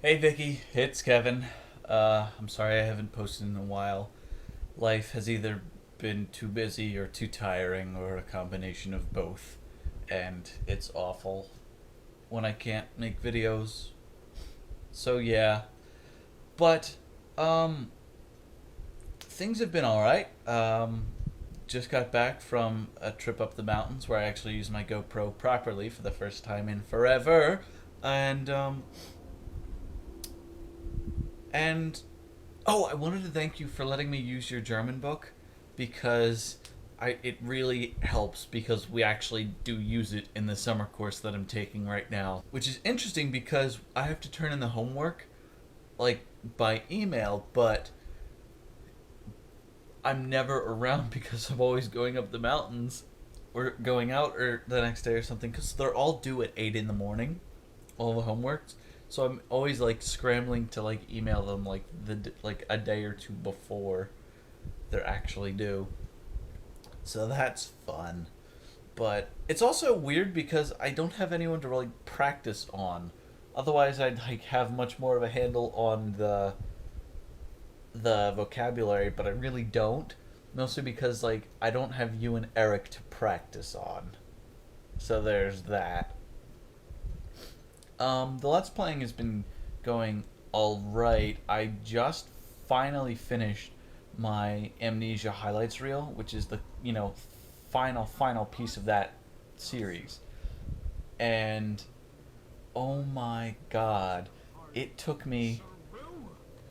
Hey Vicky, it's Kevin. I'm sorry I haven't posted in a while. Life has either been too busy or too tiring or a combination of both. And it's awful when I can't make videos. So yeah. But um things have been alright. Just got back from a trip up the mountains where I actually used my GoPro properly for the first time in forever. And and oh, I wanted to thank you for letting me use your German book because it really helps because we actually do use it in the summer course that I'm taking right now, which is interesting because I have to turn in the homework like by email, but I'm never around because I'm always going up the mountains or going out or the next day or something because they're all due at 8 in the morning, all the homeworks. So I'm always like scrambling to like email them like a day or two before they're actually due. So that's fun. But it's also weird because I don't have anyone to really practice on. Otherwise I'd like have much more of a handle on the vocabulary, but I really don't. Mostly because like I don't have you and Eric to practice on. So there's that. The Let's Playing has been going all right. I just finally finished my Amnesia highlights reel, which is the final piece of that series, and oh my god, it took me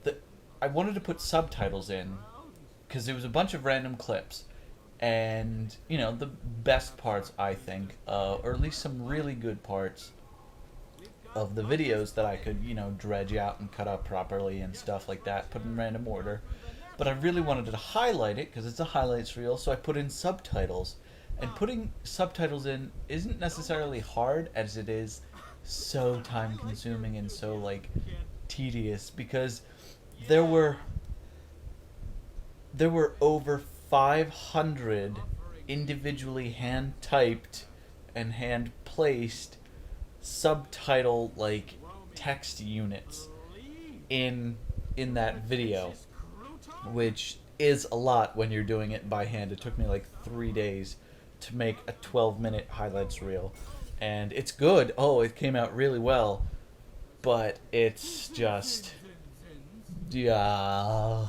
the I wanted to put subtitles in because there was a bunch of random clips, and the best parts I think, or at least some really good parts of the videos that I could, dredge out and cut up properly and stuff like that, put in random order. But I really wanted to highlight it because it's a highlights reel, so I put in subtitles. And putting subtitles in isn't necessarily hard as it is so time consuming and so like tedious because there were there were over 500 individually hand typed and hand placed subtitle like text units in that video, which is a lot when you're doing it by hand. It took me like 3 days to make a 12-minute highlights reel, and it's good. Oh, it came out really well, but it's just yeah,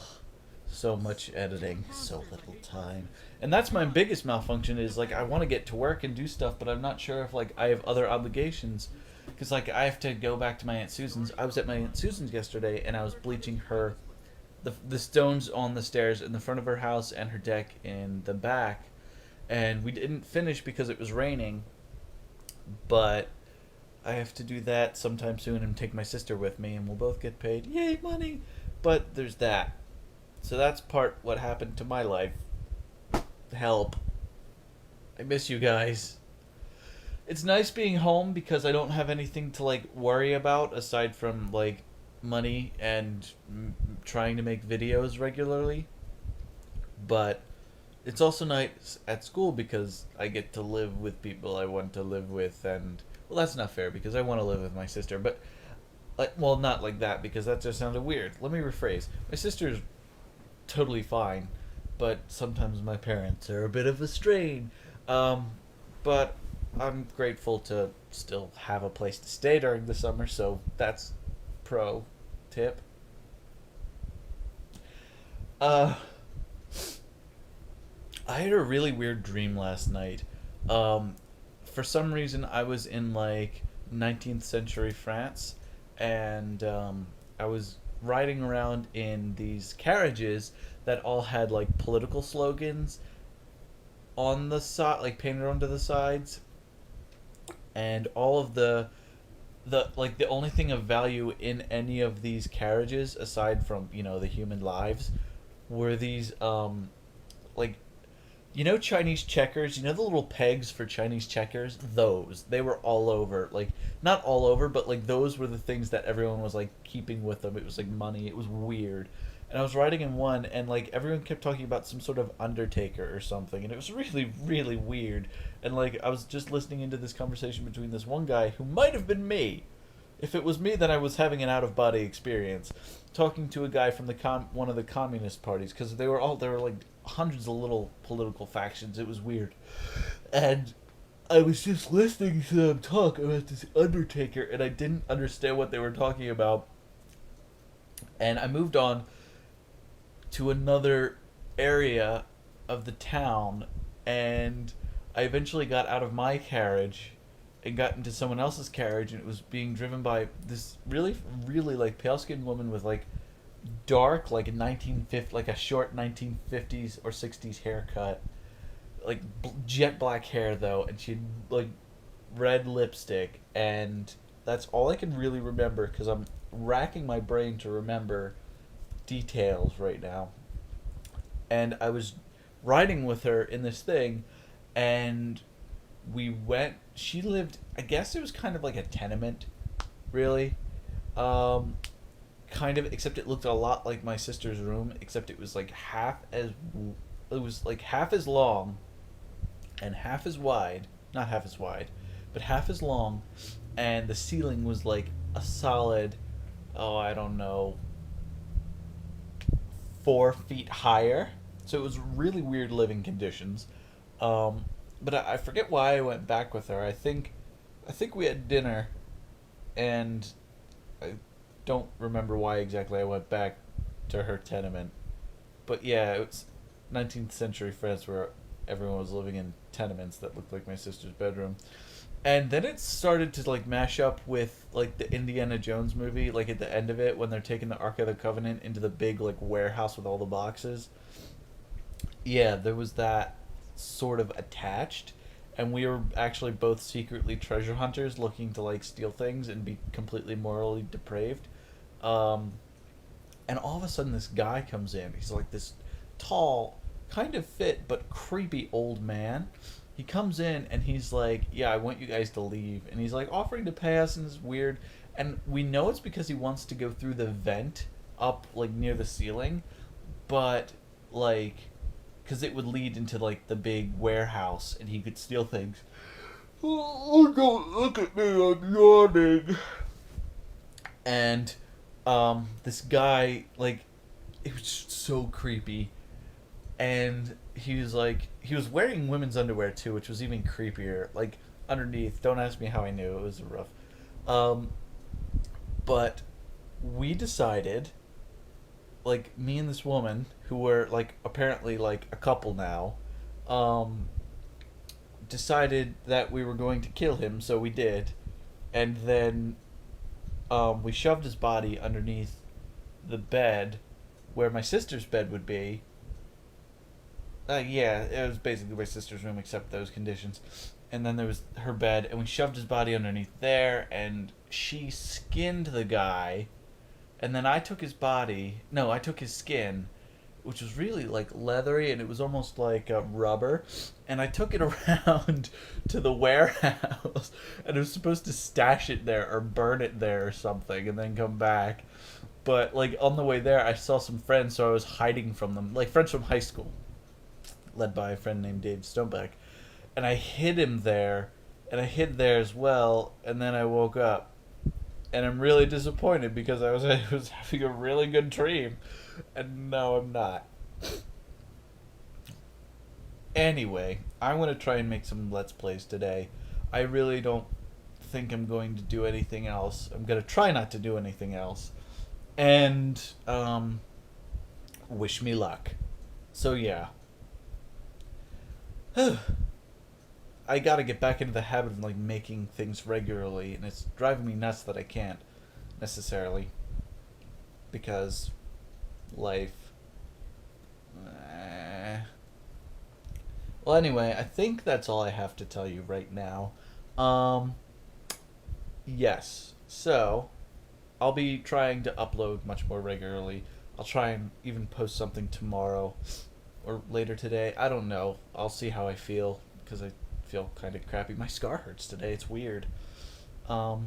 so much editing, so little time. And that's my biggest malfunction is like I want to get to work and do stuff, but I'm not sure if like I have other obligations because like I have to go back to my Aunt Susan's. I was at my Aunt Susan's yesterday and I was bleaching her the stones on the stairs in the front of her house and her deck in the back, and we didn't finish because it was raining, but I have to do that sometime soon and take my sister with me and we'll both get paid. Yay, money. But there's that. So that's part what happened to my life. Help. I miss you guys. It's nice being home because I don't have anything to like worry about aside from like money and trying to make videos regularly. But it's also nice at school because I get to live with people I want to live with, and well, that's not fair because I want to live with my sister, but like, well, not like that because that just sounded weird. Let me rephrase. My sister's totally fine, but sometimes my parents are a bit of a strain. But I'm grateful to still have a place to stay during the summer, so that's pro tip. Uh, I had a really weird dream last night. Um, for some reason, I was in like 19th century France, and I was riding around in these carriages that all had like political slogans on the side, like painted onto the sides, and all of the like the only thing of value in any of these carriages aside from the human lives were these like Chinese checkers, the little pegs for Chinese checkers, those they were all over, like not all over, but like those were the things that everyone was like keeping with them. It was like money. It was weird. And I was riding in one, and like everyone kept talking about some sort of undertaker or something, and it was really, really weird. And like I was just listening into this conversation between this one guy who might have been me, If it was me, then I was having an out of body experience, talking to a guy from the one of the communist parties, because there were like hundreds of little political factions. It was weird, and I was just listening to them talk about this Undertaker, and I didn't understand what they were talking about. And I moved on to another area of the town, and I eventually got out of my carriage and got into someone else's carriage, and it was being driven by this really, really like pale skinned woman with like dark, like a 1950, like a short 1950s or 60s haircut, like jet black hair though, and she had like red lipstick, and that's all I can really remember because I'm racking my brain to remember details right now. And I was riding with her in this thing, and we went. She lived. I guess it was kind of like a tenement, really. Um, Kind of, except it looked a lot like my sister's room, except it was like half as. It was like half as long, and half as wide. Not half as wide, but half as long, and the ceiling was like a solid. Oh, I don't know, 4 feet higher. So it was really weird living conditions. But I forget why I went back with her. I think we had dinner, and I don't remember why exactly I went back to her tenement. But yeah, it was 19th century France where everyone was living in tenements that looked like my sister's bedroom. And then it started to like mash up with like the Indiana Jones movie, like at the end of it when they're taking the Ark of the Covenant into the big like warehouse with all the boxes. Yeah, there was that sort of attached, and we were actually both secretly treasure hunters looking to like steal things and be completely morally depraved. Um, and all of a sudden, this guy comes in. He's like this tall, kind of fit but creepy old man. He comes in and he's like, "Yeah, I want you guys to leave," and he's like offering to pay us, and it's weird. And we know it's because he wants to go through the vent up like near the ceiling, but like because it would lead into like the big warehouse and he could steal things. Oh, don't look at me, I'm yawning. And this guy, like, it was just so creepy. And he was like, he was wearing women's underwear too, which was even creepier. Like, underneath, don't ask me how I knew, it was rough. Um, but we decided, like, me and this woman, who were, like, apparently, like, a couple now, um, decided that we were going to kill him, so we did. And then we shoved his body underneath the bed where my sister's bed would be. Yeah, it was basically my sister's room except those conditions. And then there was her bed, and we shoved his body underneath there, and she skinned the guy. And then I took his body. No, I took his skin, which was really like leathery, and it was almost like rubber. And I took it around to the warehouse, and I was supposed to stash it there or burn it there or something, and then come back. But like on the way there, I saw some friends, so I was hiding from them, like friends from high school, led by a friend named Dave Stoneback. And I hid him there, and I hid there as well, and then I woke up. And I'm really disappointed because I was having a really good dream, and no, I'm not. Anyway, I'm going to try and make some Let's Plays today. I really don't think I'm going to do anything else. I'm going to try not to do anything else. And, wish me luck. So, yeah. I gotta get back into the habit of like making things regularly, and it's driving me nuts that I can't necessarily because life. Well, anyway, I think that's all I have to tell you right now. Yes, so I'll be trying to upload much more regularly. I'll try and even post something tomorrow or later today. I don't know. I'll see how I feel because I feel kind of crappy. My scar hurts today. It's weird. My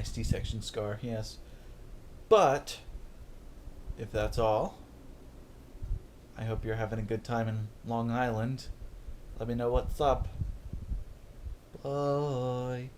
C-section scar, yes. But if that's all, I hope you're having a good time in Long Island. Let me know what's up. Bye.